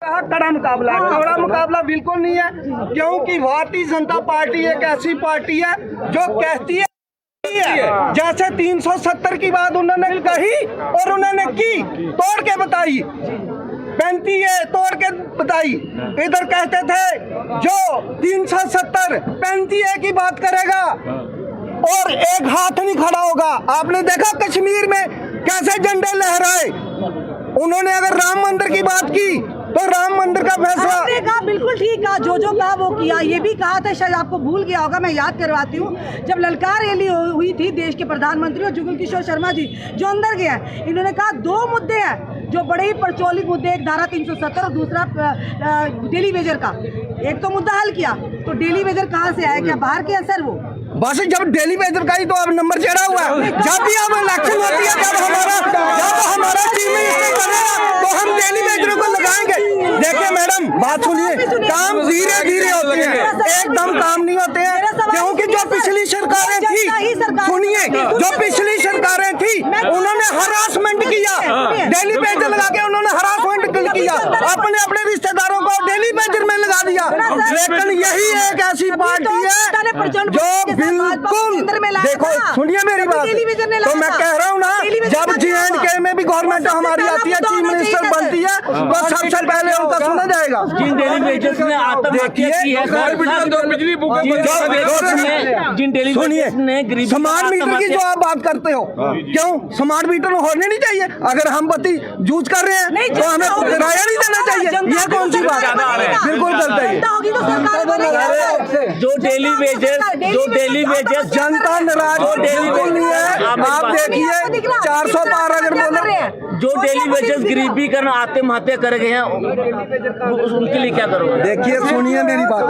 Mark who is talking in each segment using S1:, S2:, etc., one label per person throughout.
S1: कड़ा मुकाबला है। कड़ा मुकाबला बिल्कुल नहीं है, क्योंकि भारतीय जनता पार्टी एक ऐसी पार्टी है जो कहती है जैसे 370 की बात उन्होंने कही और उन्होंने की, तोड़ के बताई, 35 है तोड़ के बताई। इधर कहते थे जो 370 35 की बात करेगा और एक हाथ नहीं खड़ा होगा। आपने देखा कश्मीर में कैसे झंडे लहराए। उन्होंने अगर राम मंदिर की बात की तो राम मंदिर का फैसला
S2: आपने कहा, बिल्कुल ठीक कहा, जो कहा वो किया। ये भी कहा था, शायद आपको भूल गया होगा, मैं याद करवाती हूँ, जब ललकार रैली हुई थी देश के प्रधानमंत्री और जुगल किशोर शर्मा जी जो अंदर गए हैं, इन्होंने कहा 2 मुद्दे हैं जो बड़े ही प्रचलित मुद्दे, एक धारा 370 और दूसरा डेली वेजर का। एक तो मुद्दा हल किया, तो डेली वेजर कहाँ से आया, क्या बाहर के असर वो
S1: बस जब डेली वेजर का ही तो अब नंबर चढ़ा हुआ है। जब भी अब इलेक्शन होती है, जब हमारा चीफ मिनिस्टर बनेगा तो हम डेली वेजरों को लगाएंगे। देखिए मैडम, बात सुनिए, काम धीरे धीरे होते हैं, एकदम काम नहीं होते हैं, क्योंकि जो पिछली सरकारें थी, सुनिए, जो पिछली सरकारें थी उन्होंने हरासमेंट किया, डेली वेजर लगा के उन्होंने हरासमेंट किया, अपने अपने रिश्तेदारों को डेली वेजर में लगा दिया। लेकिन यही एक ऐसी पार्टी है जो बिल्कुल, देखो सुनिए मेरी बात, तो मैं कह रहा हूँ ना, जब J&K में भी गवर्नमेंट हमारी आती है, चीफ मिनिस्टर बनती है, तो सबसे पहले उनका सुना जाएगा।
S3: जिन डेली वेजर्स ने आत्महत्या की है, जिन डेली वेजर्स ने
S1: स्मार्ट मीटर की जो आप बात करते हो, क्यों स्मार्ट मीटर होने नहीं चाहिए? अगर हम बत्ती यूज कर रहे हैं तो हमें किराया नहीं देना चाहिए, यह कौन सी बात है? बिल्कुल गलत है।
S3: जो डेली वेजर्स
S1: जनता नाराज बिल्कुल नहीं है। आप देखिए 400 पार अगर बोल रहे हैं,
S3: जो डेली वेजर्स गरीबी कारण आत्महत्या कर गए हैं, उनके लिए क्या करोगे?
S1: देखिए सुनिए मेरी बात,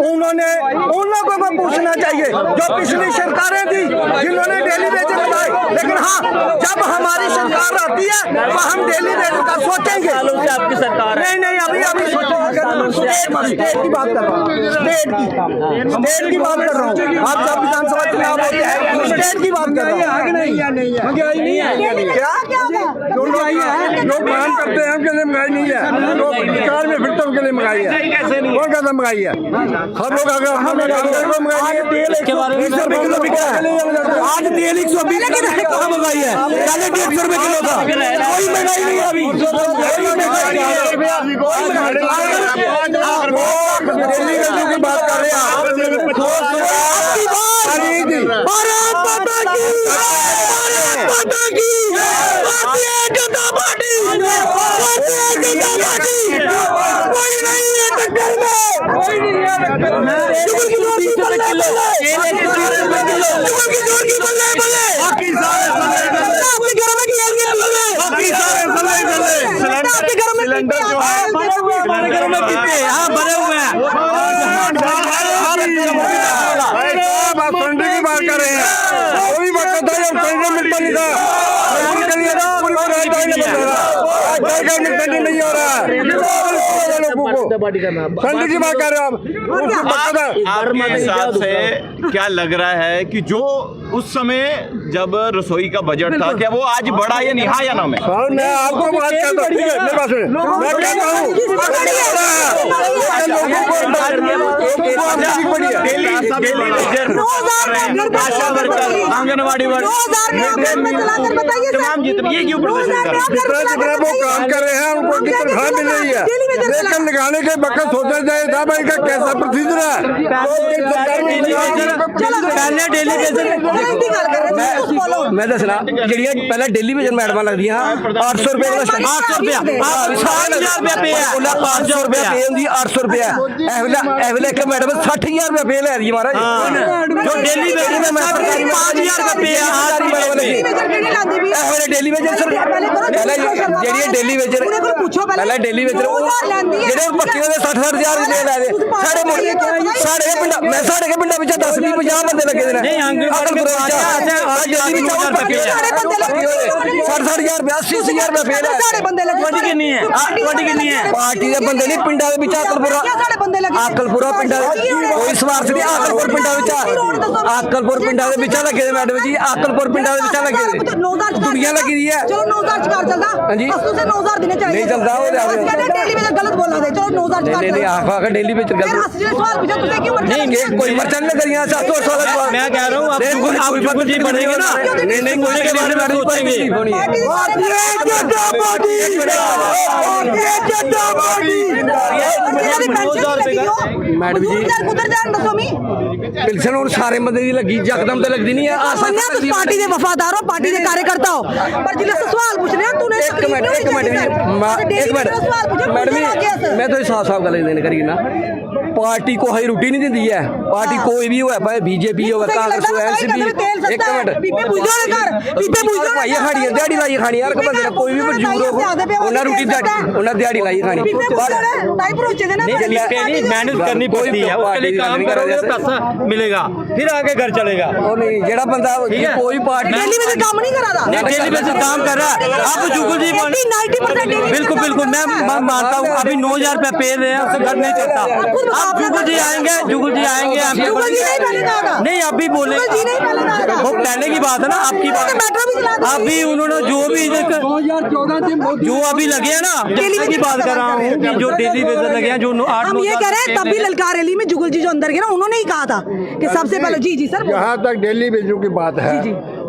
S1: उन्होंने उन लोगों को पूछना चाहिए जो पिछली सरकारें थी जिन्होंने डेली वेजर लगाए। लेकिन हाँ, जब हमारी सरकार आती है तो हम डेली वेजर का सोचेंगे।
S3: आपकी सरकार
S1: नहीं अभी स्टेट की बात कर रहा हूँ, स्टेट की बात कर रहा हूँ। आप जब विधानसभा चुनाव होते हैं स्टेट की बात कर रहा हूँ।
S3: नहीं है
S4: जो काम करते हैं उनके लिए मंगाई नहीं है, जो कार में फिरते उनके लिए मंगाई है। कौन कहता मंगाई है? हर लोग अगर हम मंगाई किलो बिका है, आज तेल 120 कहाँ मंगाई है? पहले 150 रुपए किलो था, कोई महंगाई नहीं है अभी, दिल्ली वेजर की बात कर रहे हैं आप। सिलेंडर जो है हमारे घरों में कितने यहाँ भरे हुए हैं, सिलेंडर की बात कर रहे हैं। कोई वक्त था जब सिलेंडर मिलता नहीं था, नहीं हो रहा है, सिलेंडर की बात कर रहे हो आप।
S5: आपके हिसाब से क्या लग रहा है कि जो उस समय जब रसोई का बजट था, क्या वो आज बढ़ा या नहीं? हाँ या ना? मैं
S4: आपको बात करता हूँ, ठीक है, मेरे पास मैं कहता हूँ
S5: आंगनबाड़ी वर्ग तमाम जितने ये क्यों
S4: जितना वो काम कर रहे हैं उनको तनख्वाह मिल रही है, लेकिन लगाने के वक्त सोचा जाए था भाई का कैसा प्रोसीजर है।
S3: पहले डेली वेजर
S1: मैं दसना जी पहले डेली वेजर मैडम लगदी 800 रुपए
S3: 800 रुपया 60,000 रुपया पे है,
S1: 500 रुपए पे होंदी 800 रुपया एवले के मैडम 60,000 रुपए पे ले दी महाराज।
S3: जो डेली वेजर में 5,000 रुपया पे है,
S1: एवले डेली वेजर सर जेडी डेली वेजर पहले डेली वेजर जेडे पक्के दे 60,000 रुपए ले दे साढ़े पिंडा मैं साढ़े के पिंडा विच 10-20-50 बंदे लगे ने
S3: नहीं अंगनबाड़ी
S1: 60,000 रुपया 80,000 रुपए फेल है। पार्टी के बंदे नहीं, पिंडा के विच अकलपुरा पिंडा कोई स्वार्थ नहीं।
S4: आकलपुर पिंडा आकलपुर पिंडा लगे मैडम जी, आकलपुर पिंडा लगे दुनिया लगी दी है।
S2: चलो 9000 चकार चलदा
S4: जी।
S2: असू से 9000 देने चाहिए।
S4: नहीं चलदा, वो
S2: डेली में गलत बोला दे। चलो 9000 चकार
S4: नहीं आखा डेली में चल
S2: फिर असली सवाल पूछो तुझे क्यों मर
S4: नहीं कोई पर्चा नहीं करिया 700 वाला। मैं कह रहा हूं आप जुगल जी बनेंगे ना। नहीं कोई के बारे में सोचेंगे। मैडम जी
S2: उधर जान दसो मी
S4: पेंशन और सारे बंदे दी लगी यकदम ते लगदी नहीं है।
S2: तुम पार्टी दे वफादार हो, पार्टी दे कार्यकर्ता हो, पर जिले से सवाल पूछ रहे हो तूने
S4: एक मिनट मैडम जी मैं तो साफ साफ गल करी ना, पार्टी को हई रोटी नहीं दी है। पार्टी कोई भी हो, भाई बीजेपी हो, कांग्रेस हो, एनसीपी। एक मिनट भाई खानी है दिहाड़ी लाई खानी यार, बंदे कोई भी मजदूर हो उन्हें रोटी उन्हें दिहाड़ी लाई खानी।
S3: मेहनत करनी पड़ती है, उसके लिए काम करोगे तो पैसा मिलेगा, फिर आगे घर चलेगा।
S4: और नहीं जेड़ा बंदा कोई पार्टी
S2: डेली में काम नहीं करा था।
S3: डेली बेसिस काम कर रहा है। आप जुगल जी
S2: 90%
S3: बिल्कुल बिल्कुल मैं मानता हूँ, अभी 9000 रुपया पे रहे हैं, उससे घर नहीं चलता। आप जुगल जी आएंगे नहीं आप भी बोले वो पहले की बात है ना, आपकी बात अभी उन्होंने जो भी 2014 जो अभी लगे हैं ना, जैसे की बात कर रहा हूँ कि जो डेली बेसिस लगे हैं, जो 8
S2: हम ये कह रहे हैं तब भी ललकार रैली में जुगल जी जो अंदर गए ना, उन्होंने ही कहा था कि सबसे पहले जी सर
S4: जहाँ तक डेली बेजों की बात है,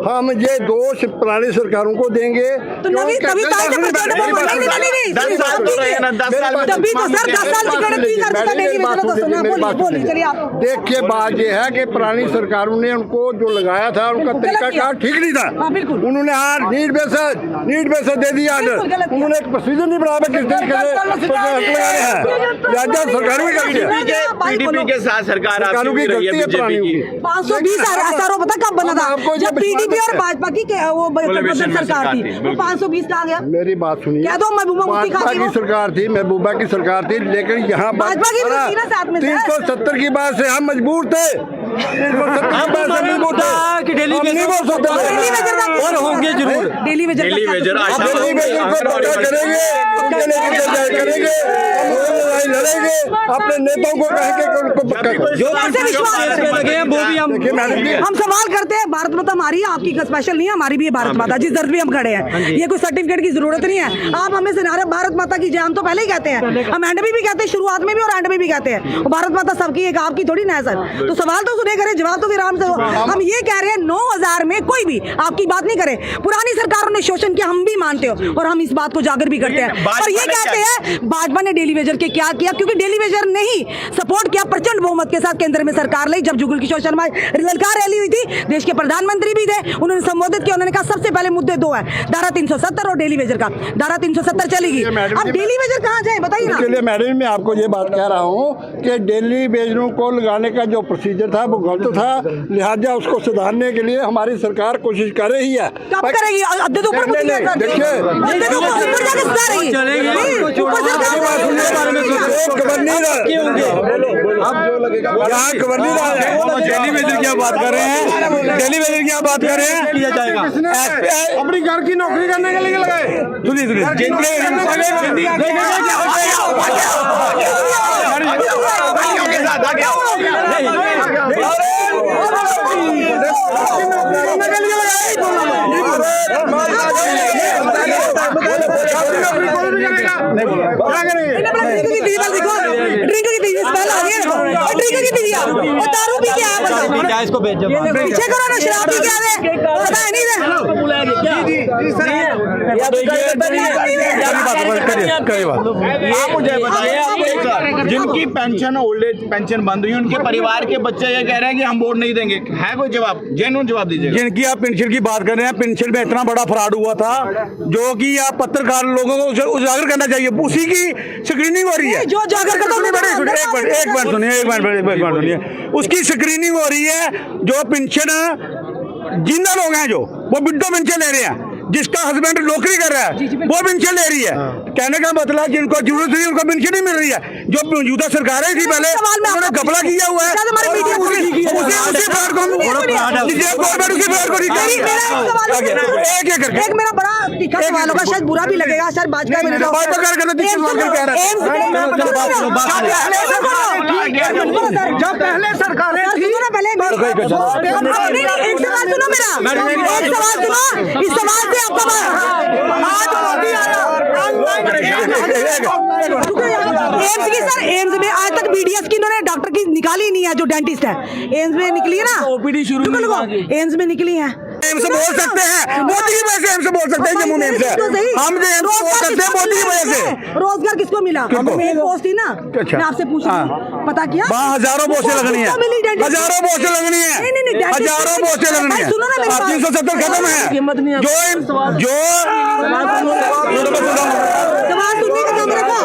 S4: हम ये दोष पुरानी सरकारों को देंगे।
S2: तो नवी तभी तभी तो सर 10 साल की गणित की कर सकता डेली बेजों तो सुना बोली चलिए आप।
S4: देखिए बात ये है कि पुरानी सरकारों ने उनको जो लगाया था उनका तरीकाकार ठीक नहीं था। उन्होंने नीट बेसिस दे दिया, उन्होंने एक प्रोसीजर नहीं बनाया किस तरीके से सरकार भी करती है।
S5: पीडीपी के साथ सरकार आपकी भी रही है, बीजेपी की
S2: 520 SRO पता कब बना था? जब पीडीपी और भाजपा की वो सरकार थी, वो 520 कहाँ गया?
S4: मेरी बात सुनिए,
S2: क्या तो महबूबा मुफ्ती
S4: भाजपा की सरकार थी, महबूबा की सरकार थी, लेकिन यहाँ
S2: भाजपा की
S4: 370 की बात से हम मजबूर थे।
S3: कि डेली और होंगे जरूर
S2: डेली वेजर
S4: करेंगे लड़ेंगे, अपने नेताओं को कहेंगे
S3: वो भी
S2: हम सवाल करते हैं। भारत माता हमारी है, आपकी स्पेशल नहीं है, हमारी भी है भारत माता, जिस दर्द में हम खड़े हैं। ये कोई सर्टिफिकेट की जरूरत नहीं है। आप हमें सिनारे भारत माता की जय हम तो पहले ही कहते हैं, हम एंड में भी कहते हैं, शुरुआत में भी और एंड में भी कहते हैं। भारत माता सबकी एक आपकी थोड़ी ना है सर। तो सवाल तो सुने करे, जवाब तो फिर आराम से हो। हम ये कह रहे हैं 9000 में कोई भी आपकी बात नहीं करे। पुरानी सरकारों ने शोषण किया, हम भी मानते हो, और हम इस बात को जागर भी करते हैं। और ये कहते हैं भाजपा ने डेली वेजर के क्या किया, क्योंकि डेली वेजर ने ही सपोर्ट किया प्रचंड बहुमत के साथ केंद्र में सरकार लाई। जब जुगल किशोर शर्मा ललकार रैली हुई थी, देश के प्रधानमंत्री भी थे, उन्होंने संबोधित किया। उन्होंने कहा सबसे पहले मुद्दे दो है, धारा 370 और डेली वेजर का। धारा 370 चलेगी, अब डेली वेजर कहाँ जाए बताइए ना।
S4: इसलिए मैडम मैं आपको ये बात कह रहा हूँ कि डेली वेजरों को लगाने का जो प्रोसीजर था वो गलत था, लिहाजा उसको सुधारने के लिए हमारी सरकार कोशिश कर रही है।
S2: कब करेगी? अद्दे तो ऊपर
S4: देखिए डेली वेजर की बात कर रहे हैं, डेली वेजर की बात कर रहे हैं, किया जाएगा अपनी घर की नौकरी करने के लिए लगाए। सुनिए
S3: इसको भेज
S2: पीछे करो ना, शराब पी के आवे पता है नहीं
S5: आप मुझे बताइए, जिनकी पेंशन ओल्ड एज पेंशन बंद हुई, उनके परिवार के बच्चे ये कह रहे हैं कि हम वोट नहीं देंगे, है कोई जवाब? जेन्युइन जवाब दीजिए।
S4: जिनकी आप पेंशन की बात कर रहे हैं, पेंशन में इतना बड़ा फ्रॉड हुआ था जो कि आप पत्रकार लोगों को उजागर करना चाहिए, उसी की स्क्रीनिंग हो रही है।
S2: जो जागर
S4: एक मिनट सुनिए, उसकी स्क्रीनिंग हो रही है। जो पेंशन जिंदा लोग हैं, जो वो विडो पेंशन ले रहे हैं, जिसका हस्बैंड नौकरी कर रहा है वो पेंशन ले रही है। कहने का मतलब जिनको जरूरत नहीं उनको पेंशन नहीं मिल रही है। जो मौजूदा सरकारें थी पहले उन्होंने घपला किया हुआ है,
S2: एक मेरा बड़ा तीखा सवाल होगा, शायद बुरा भी लगेगा, शायद भाजपा में
S1: जब पहले सरकारें थी
S2: पहले एक सवाल सुनो मेरा, एक सवाल सुनो, इस सवाल से आपका एम्स की सर, एम्स में आज तक बीडीएस की इन्होंने डॉक्टर की निकाली नहीं है, जो डेंटिस्ट है एम्स में निकली है ना, ओपीडी शुरू एम्स में निकली है।
S4: एम्स बोल सकते हैं मोदी की वजह से, एम्स बोल सकते हैं जम्मू में एम्स है, हम जो एम्स बोल सकते हैं मोदी की वजह से।
S2: रोजगार किसको मिला? एक पोस्ट थी ना, मैं आपसे पूछ रही हूँ, पता किया?
S4: हजारों पोस्टें लगनी है, हजारों पोस्टें लगनी है, हजारों पोस्टें लगनी है। 370 खत्म है, जो
S2: सवाल सुनने का दम रखो,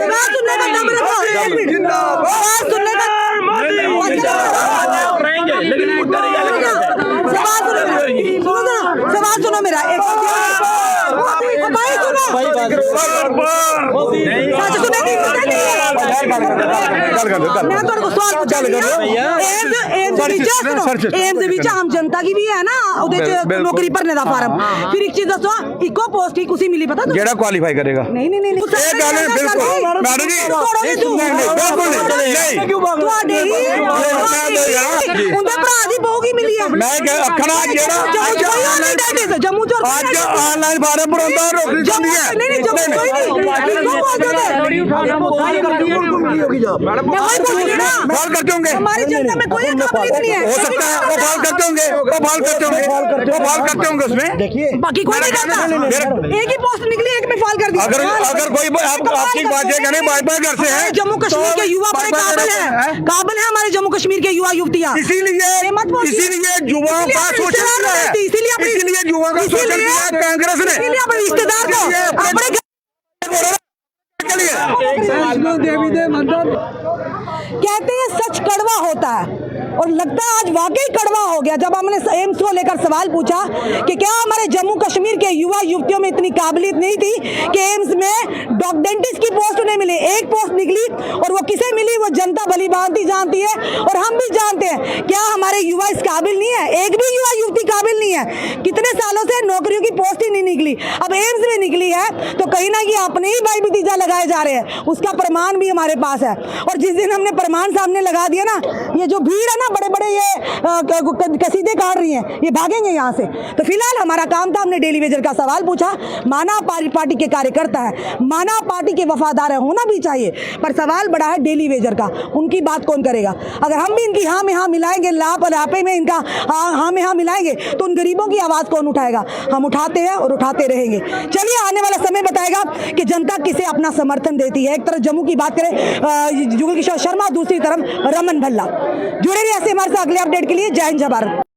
S2: सवाल सुनने का दम रखो, सवाल सुनने का सवाल सुनो मेरा, एक मैं तो सवाल पूछा एम्स आम जनता की भी है ना, नौकरी भरने का फार्म, फिर एक चीज दसो, इको पोस्ट ही कुछ मिली पता
S4: जेड़ा क्वालीफाई करेगा?
S2: नहीं नहीं नहीं
S4: बिल्कुल मैडम जी
S2: उनके भरा दी बहू की मिली है।
S4: मैं अखड़ा जेड़ा
S2: जम्मू चोर
S4: आज ऑनलाइन फार्म भरता नौकरी चलती है। फाल करते होंगे
S2: हमारी जनता में कोई काबिलियत नहीं है,
S4: हो सकता है वो फाल करते होंगे, वो फाल करते होंगे, वो फाल करते होंगे उसमें,
S2: बाकी कोई नहीं करता। एक ही पोस्ट निकली, एक में फाल कर दिया।
S4: अगर कोई आपकी बात है कहने भाजपा घर से है,
S2: जम्मू कश्मीर के युवा बड़े काबिल है हमारे जम्मू कश्मीर के युवा युवतियाँ,
S4: इसीलिए युवाओं का शोषण किया है, इसीलिए युवाओं का शोषण किया है कांग्रेस ने,
S2: अपने रिश्तेदार को अपने कहते हैं सच कड़वा होता है, और लगता है आज वाकई कड़वा हो गया जब हमने एम्स को लेकर सवाल पूछा कि क्या हमारे जम्मू कश्मीर के युवा युवतियों में इतनी काबिलियत नहीं थी कि एम्स में डेंटिस्ट की पोस्ट उन्हें मिली। एक पोस्ट निकली और वो किसे मिली वो जनता भली भांति जानती है, और हम भी जानते हैं। क्या हमारे युवा इस काबिल नहीं है? एक भी युवा युवती काबिल नहीं है। कितने सालों से नौकरियों की पोस्ट ही नहीं निकली, अब एम्स में निकली है तो कहीं ना कहीं अपने ही भाई भतीजा लगाए जा रहे हैं, उसका प्रमाण भी हमारे पास है। और जिस दिन हमने प्रमाण सामने लगा दिया ना, ये जो भीड़ है ना, बड़े बड़े ये कसीदे काट रही हैं, ये भागेंगे यहाँ से। तो फिलहाल हमारा काम था, हमने डेली वेजर का सवाल पूछा। माना पार्टी के कार्यकर्ता है, माना पार्टी के वफादार है, होना भी चाहिए, पर सवाल बड़ा है डेली वेजर का, उनकी बात कौन करेगा? अगर हम भी इनकी हाँ में हाँ मिलाएंगे, लाप और लापे में इनका हाँ में हाँ मिलाएंगे, तो उन गरीबों की आवाज़ कौन उठाएगा? हम उठाते हैं और उठाते रहेंगे। चलिए, आने वाला समय बताएगा कि जनता किसे अपना समर्थन देती है। एक तरफ जम्मू की बात करें जुगल किशोर शर्मा, दूसरी तरफ रमन भल्ला। जुड़े रहिए ऐसे हमारे साथ अगले अपडेट के लिए। जय हिंद, जय भारत।